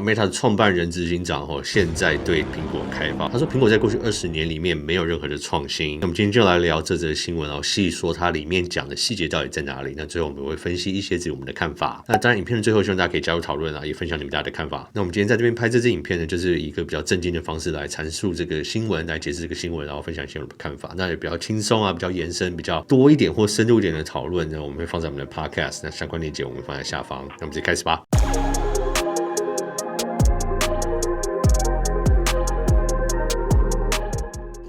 Meta 的创办人执行长现在对苹果开发，他说苹果在过去20年里面没有任何的创新。那我们今天就来聊这则新闻，细说它里面讲的细节到底在哪里。那最后我们会分析一些我们的看法。那当然影片的最后希望大家可以加入讨论也分享你们大家的看法。那我们今天在这边拍这支影片呢，就是一个比较正经的方式来阐述这个新闻，来解释这个新闻，然后分享一些我们的看法。那也比较轻松比较延伸比较多一点或深入一点的讨论呢，我们会放在我们的 podcast， 那相关链接我们放在下方。那我们直接开始吧。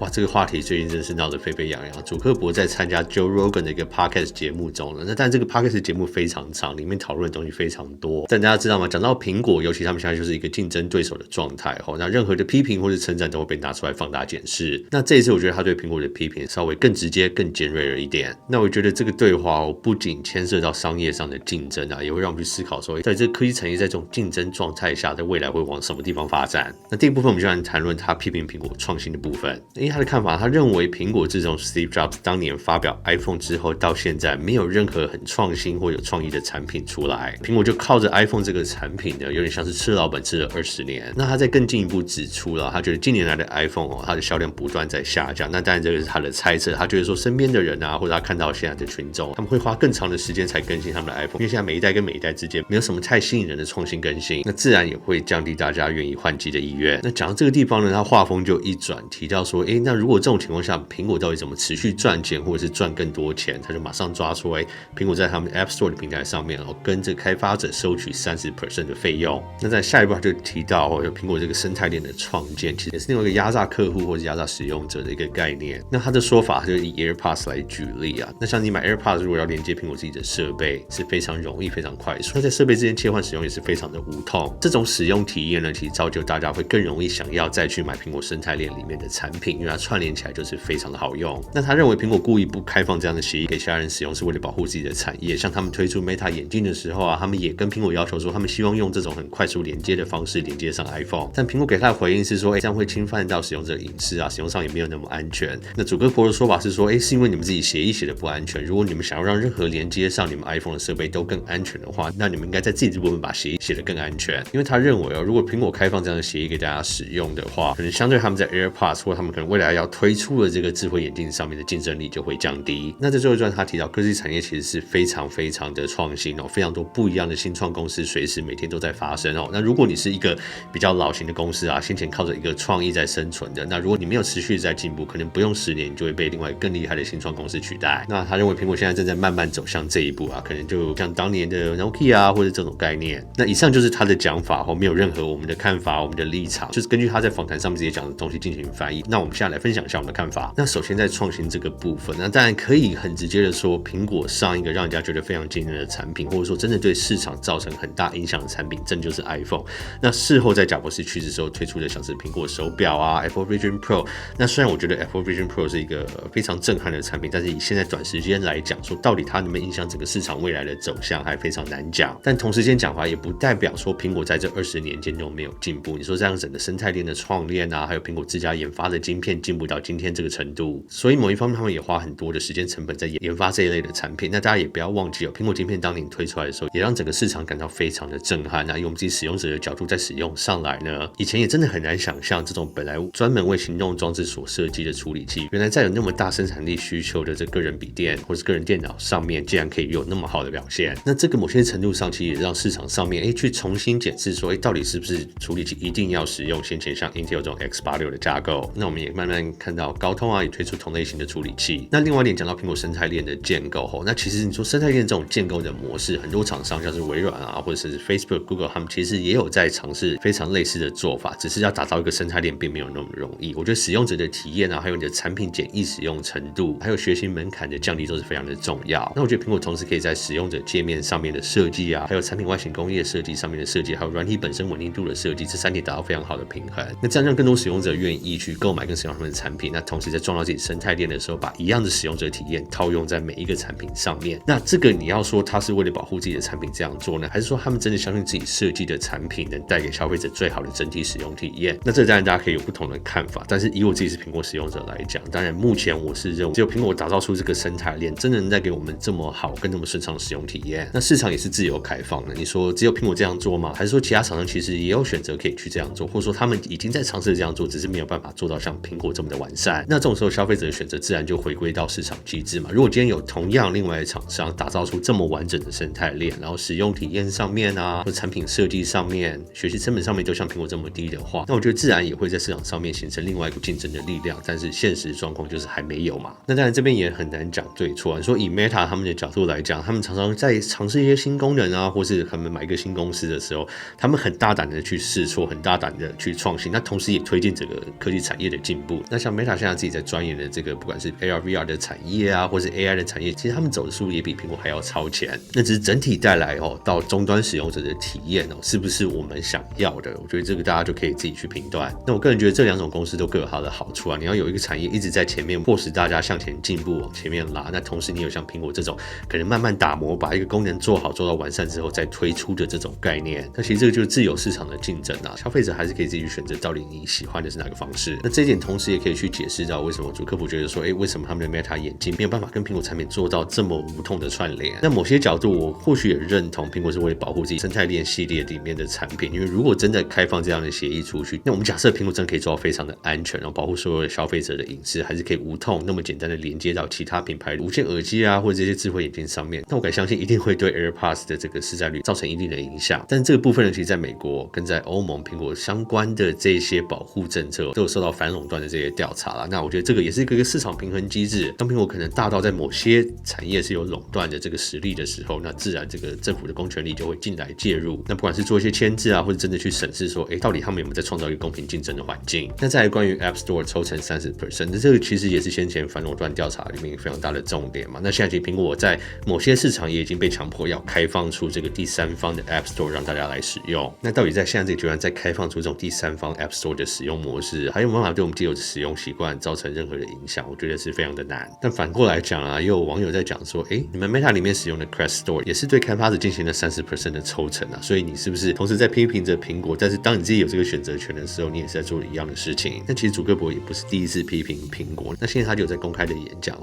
哇，这个话题最近真是闹得沸沸扬扬。祖克伯在参加 Joe Rogan 的一个 podcast 节目中了，但这个 podcast 节目非常长，里面讨论的东西非常多。但大家知道吗？讲到苹果，尤其他们现在就是一个竞争对手的状态，那任何的批评或是称赞都会被拿出来放大检视。那这一次我觉得他对苹果的批评稍微更直接、更尖锐了一点。那我觉得这个对话不仅牵涉到商业上的竞争也会让我们去思考说，在这个科技产业在这种竞争状态下，在未来会往什么地方发展。那第一部分我们就来谈论他批评苹果创新的部分。因为他的看法，他认为苹果自从 Steve Jobs 当年发表 iPhone 之后到现在，没有任何很创新或有创意的产品出来。苹果就靠着 iPhone 这个产品呢，有点像是吃老本吃了20年。那他再更进一步指出了，他觉得近年来的 iPhone 它的销量不断在下降。那当然这个是他的猜测，他觉得说身边的人或者他看到现在的群众，他们会花更长的时间才更新他们的 iPhone， 因为现在每一代跟每一代之间没有什么太吸引人的创新更新，那自然也会降低大家愿意换机的意愿。那讲到这个地方呢，他话锋就一转，提到说，那如果这种情况下，苹果到底怎么持续赚钱，或者是赚更多钱？他就马上抓出苹果在他们 App Store 的平台上面，跟着开发者收取 30% 的费用。那在下一步他就提到，苹果这个生态链的创建，其实也是另外一个压榨客户或者压榨使用者的一个概念。那他的说法，他就以 AirPods 来举例那像你买 AirPods 如果要连接苹果自己的设备，是非常容易、非常快速。那在设备之间切换使用也是非常的无痛。这种使用体验呢，其实造就大家会更容易想要再去买苹果生态链里面的产品，因为它串联起来就是非常的好用。那他认为苹果故意不开放这样的协议给其他人使用，是为了保护自己的产业。像他们推出 Meta 眼镜的时候他们也跟苹果要求说，他们希望用这种很快速连接的方式连接上 iPhone。但苹果给他的回应是说，这样会侵犯到使用者隐私使用上也没有那么安全。那祖克伯的说法是说，是因为你们自己协议写的不安全。如果你们想要让任何连接上你们 iPhone 的设备都更安全的话，那你们应该在自己这部分把协议写得更安全。因为他认为如果苹果开放这样的协议给大家使用的话，可能相对他们在 AirPods 或他们可能未来要推出的这个智慧眼镜上面的竞争力就会降低。那在最后一段他提到，科技产业其实是非常非常的创新非常多不一样的新创公司随时每天都在发生那如果你是一个比较老型的公司先前靠着一个创意在生存的，那如果你没有持续在进步，可能不用10年你就会被另外更厉害的新创公司取代。那他认为苹果现在正在慢慢走向这一步可能就像当年的 Nokia 或者这种概念。那以上就是他的讲法没有任何我们的看法、我们的立场，就是根据他在访谈上面直接讲的东西进行翻译。那我们现在来分享一下我们的看法。那首先在创新这个部分，那当然可以很直接的说，苹果上一个让人家觉得非常惊人的产品，或者说真的对市场造成很大影响的产品，真就是 iPhone。那事后在贾博士去世时候推出的像是苹果手表Apple Vision Pro。那虽然我觉得 Apple Vision Pro 是一个非常震撼的产品，但是以现在短时间来讲，说到底它能不能影响整个市场未来的走向还非常难讲。但同时间讲法也不代表说苹果在这20年间都没有进步。你说这样整个生态链的创链还有苹果自家研发的晶片进步到今天这个程度，所以某一方面他们也花很多的时间成本在研发这一类的产品。那大家也不要忘记苹果晶片当年推出来的时候，也让整个市场感到非常的震撼。以我们自己使用者的角度在使用上来呢，以前也真的很难想象这种本来专门为行动装置所设计的处理器，原来在有那么大生产力需求的这个人笔电或是个人电脑上面，竟然可以有那么好的表现。那这个某些程度上其实也让市场上面去重新检视说，到底是不是处理器一定要使用先前像 Intel 这种 X86 的架构。那我们也慢慢看到高通也推出同类型的处理器。那另外一点讲到苹果生态链的建构那其实你说生态链这种建构的模式，很多厂商像是微软或者是 Facebook、Google 他们其实也有在尝试非常类似的做法，只是要打造一个生态链并没有那么容易。我觉得使用者的体验还有你的产品简易使用程度，还有学习门槛的降低都是非常的重要。那我觉得苹果同时可以在使用者界面上面的设计还有产品外形工业设计上面的设计，还有软体本身稳定度的设计，这3点达到非常好的平衡。那这样让更多使用者愿意去购买跟使用他们的产品，那同时在撞到自己生态链的时候，把一样的使用者体验套用在每一个产品上面。那这个你要说它是为了保护自己的产品这样做呢，还是说他们真的相信自己设计的产品能带给消费者最好的整体使用体验？那这当然大家可以有不同的看法，但是以我自己是苹果使用者来讲，当然目前我是认为只有苹果打造出这个生态链，真的能带给我们这么好跟这么顺畅的使用体验。那市场也是自由开放的，你说只有苹果这样做吗？还是说其他厂商其实也有选择可以去这样做，或者说他们已经在尝试这样做，只是没有办法做到像苹果这么的完善？那这种时候消费者的选择自然就回归到市场机制嘛。如果今天有同样另外的厂商打造出这么完整的生态链，然后使用体验上面啊，或产品设计上面、学习成本上面都像苹果这么低的话，那我觉得自然也会在市场上面形成另外一股竞争的力量。但是现实状况就是还没有嘛。那当然这边也很难讲对错啊。你说以 Meta 他们的角度来讲，他们常常在尝试一些新功能啊，或是他们买一个新公司的时候，他们很大胆的去试错，很大胆的去创新，那同时也推进整个科技产业的进步。那像 Meta 现在自己在钻研的这个不管是 AR、VR 的产业啊，或是 AI 的产业，其实他们走的速度也比苹果还要超前。那只是整体带来到终端使用者的体验是不是我们想要的？我觉得这个大家就可以自己去评断。那我个人觉得这两种公司都各有它的好处啊。你要有一个产业一直在前面迫使大家向前进步，往前面拉，那同时你有像苹果这种可能慢慢打磨，把一个功能做好做到完善之后再推出的这种概念，那其实这个就是自由市场的竞争啊。消费者还是可以自己去选择到底你喜欢的是哪个方式。那这一点同时也可以去解释到为什么主客服觉得说，为什么他们的 Meta 眼镜没有办法跟苹果产品做到这么无痛的串联？那某些角度我或许也认同苹果是为了保护自己生态链系列里面的产品，因为如果真的开放这样的协议出去，那我们假设苹果真的可以做到非常的安全，然后保护所有的消费者的隐私，还是可以无痛那么简单的连接到其他品牌的无线耳机啊，或者这些智慧眼镜上面，那我敢相信一定会对 AirPods 的这个市占率造成一定的影响。但这个部分呢，其实在美国跟在欧盟，苹果相关的这些保护政策都有受到反垄断的这些调查啦。那我觉得这个也是一个市场平衡机制。当苹果可能大到在某些产业是有垄断的这个实力的时候，那自然这个政府的公权力就会进来介入。那不管是做一些牵制啊，或者真的去审视说，到底他们有没有在创造一个公平竞争的环境？那再来关于 App Store 抽成30%， 那这个其实也是先前反垄断调查里面非常大的重点嘛。那现在其实苹果在某些市场也已经被强迫要开放出这个第三方的 App Store 让大家来使用。那到底在现在这个阶段再开放出这种第三方 App Store 的使用模式，还有没有办法对我们既有的使用习惯造成任何的影响？我觉得是非常的难。但反过来讲啊，也有网友在讲说，你们 Meta 里面使用的 Quest Store 也是对开发者进行了30% 的抽成啊，所以你是不是同时在批评着苹果，但是当你自己有这个选择权的时候，你也是在做一样的事情？那其实祖克伯也不是第一次批评苹果，那现在他就有在公开的演讲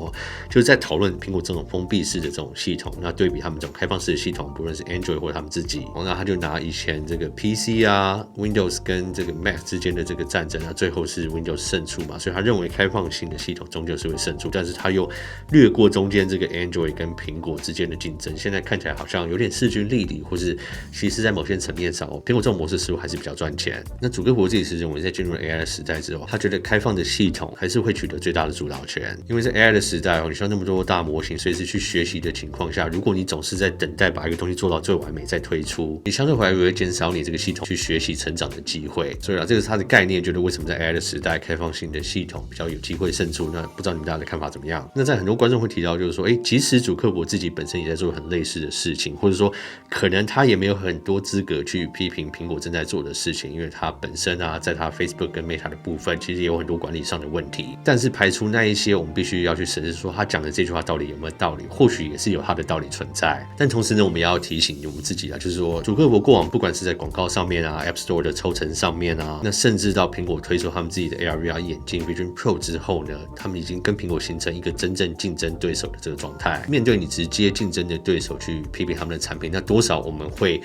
就是在讨论苹果这种封闭式的这种系统，那对比他们这种开放式的系统，不论是 Android 或者他们自己，那他就拿以前这个 PC 啊 Windows 跟这个 Mac 之间的这个战争，那最后是 Windows 胜出嘛，所以他认为开放性的系统终究是会胜出，但是他又略过中间这个 Android 跟苹果之间的竞争，现在看起来好像有点势均力敌，或是其实在某些层面上苹果这种模式似乎还是比较赚钱。那祖克伯自己是认为在进入 AI 的时代之后，他觉得开放的系统还是会取得最大的主导权，因为在 AI 的时代你需要那么多大模型随时去学习的情况下，如果你总是在等待把一个东西做到最完美再推出，你相对回来会减少你这个系统去学习成长的机会。所以这个是他的概念，觉得为什么在 AI 的时代开放性的系统比较有机会胜出。那不知道你们大家的看法怎么样？那在很多观众会提到就是说，即使祖克伯自己本身也在做很类似的事情，或者说可能他也没有很多资格去批评苹果正在做的事情，因为他本身在他 Facebook 跟 Meta 的部分其实也有很多管理上的问题。但是排除那一些我们必须要去审视说他讲的这句话到底有没有道理，或许也是有他的道理存在。但同时呢，我们也要提醒我们自己就是说祖克伯过往不管是在广告上面App Store 的抽成上面那甚至到苹果推出他们自己的 AR/VR 眼镜 Vision Pro 之后呢，他们已经跟苹果形成一个真正竞争对手的这个状态。面对你直接竞争的对手去批评他们的产品，那多少我们会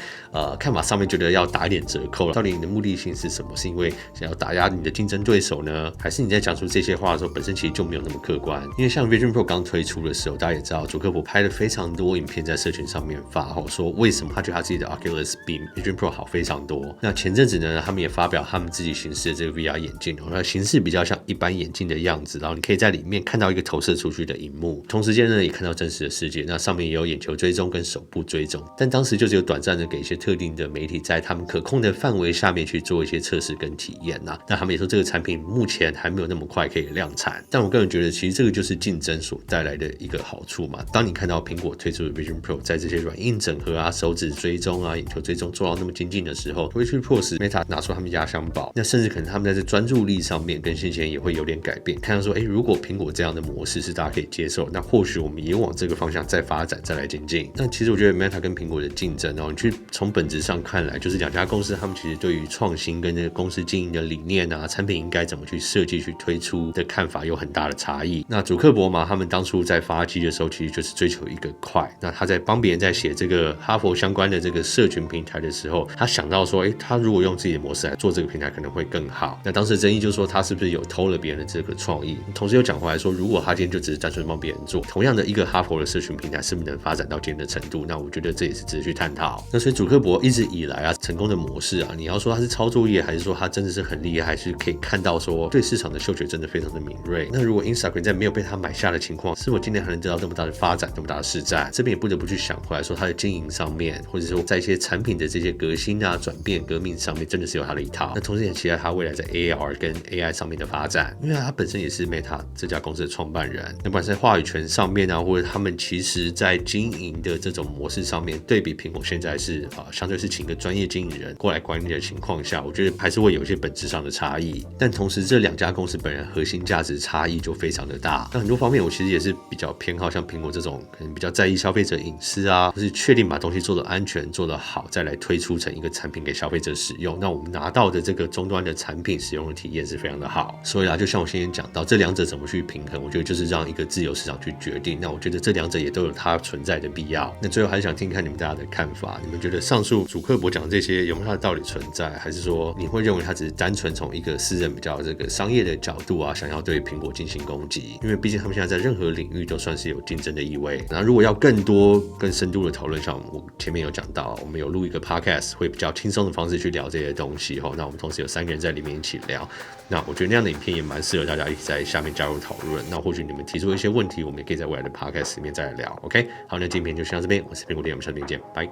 看法上面觉得要打一点折扣了。到底你的目的性是什么？是因为想要打压你的竞争对手呢，还是你在讲出这些话的时候本身其实就没有那么客观？因为像 Vision Pro 刚推出的时候，大家也知道祖克伯拍了非常多影片在社群上面发说为什么他觉得他自己的 Oculus 比 Vision Pro 好非常多。那前阵子呢，他们也发表他们自己形式的这个 VR 眼镜，它形式比较像一般眼镜的样子，然后你可以在里面看到一个投射出去的萤幕，同时间呢也看到真实的世界。那上面也有眼球追踪跟手部追踪，但当时就只有短暂的给一些特定的媒体在他们可控的范围下面去做一些测试跟体验那他们也说这个产品目前还没有那么快可以量产。但我个人觉得其实这个就是竞争所带来的一个好处嘛。当你看到苹果推出的 Vision Pro 在这些软硬整合手指追踪眼球追踪做到那么精进的时候，会去迫使 Meta 拿出他们压箱宝。那甚至可能他们在这专注力上面跟性前也会有点改变，看到说，如果苹果这样的模式是大家可以接受，那或许我们也往这个方向再发展，再来精进。那其实我觉得 Meta 跟苹果的竞争，你去从本质上看来，就是两家公司他们其实对于创新跟这个公司经营的理念啊，产品应该怎么去设计、去推出的看法有很大的差异。那祖克伯嘛，他们当初在发迹的时候，其实就是追求一个快。那他在帮别人在写这个哈佛相关的这个社群平台的时候，他想到说，他如果用自己的模式来做这个平台，可能会更好。那当时的争议就是说，他是不是有偷了别人的这个创意？同时又讲回来说，如果他今天就只是单纯帮别人做，同样的一个哈佛的社群平台，是不是能发展到今天的程度？那我觉得这也是值得去探讨。那所以祖克伯一直以来啊，成功的模式啊，你要说他是操作业，还是说他真的是很厉害，还是可以看到说对市场的嗅觉真的非常的敏锐。那如果 Instagram 在没有被他买下的情况，是否今天还能得到这么大的发展，这么大的市占？这边也不得不去想回来说，他的经营上面，或者说在一些产品的这些革新啊、转变、革命上面，真的是有他的一套。那同时也期待他未来在 AR 跟 AI 上面的发展，因为他本身也是 Meta 这家公司的创办人，那不管是在话语权上面啊，或者他们其实在经营的这种模式上面，对比苹果现在是相对是请个专业经营人过来管理的情况下，我觉得还是会有一些本质上的差异。但同时这两家公司本人核心价值差异就非常的大。那很多方面我其实也是比较偏好像苹果这种可能比较在意消费者隐私啊，或是确定把东西做得安全、做得好，再来推出成一个产品给消费者使用。那我们拿到的这个终端的产品使用的体验是非常的好。所以就像我先前讲到，这两者怎么去平衡，我觉得就是让一个自由市场去决定。那我觉得这两者也都有它存在的必要。那最后还是想听看你们大家的看法，你们觉得上述祖克伯讲的这些有没有它的道理存在，还是说你会认为他只是单纯从一个私人比较这个商业的角度啊，想要对苹果进行攻击？因为毕竟他们现在在任何领域都算是有竞争的意味。那如果要更多更深度的讨论，像我前面有讲到，我们有录一个 podcast， 会比较轻松的方式去聊这些东西。那我们同时有3个人在里面一起聊。那我觉得那样的影片也蛮适合大家一起在下面加入讨论。那或许你们提出一些问题，我们也可以在未来的 podcast 里面再来聊。OK， 好，那今天就先到这边，我是苹果店，我们下次见，拜。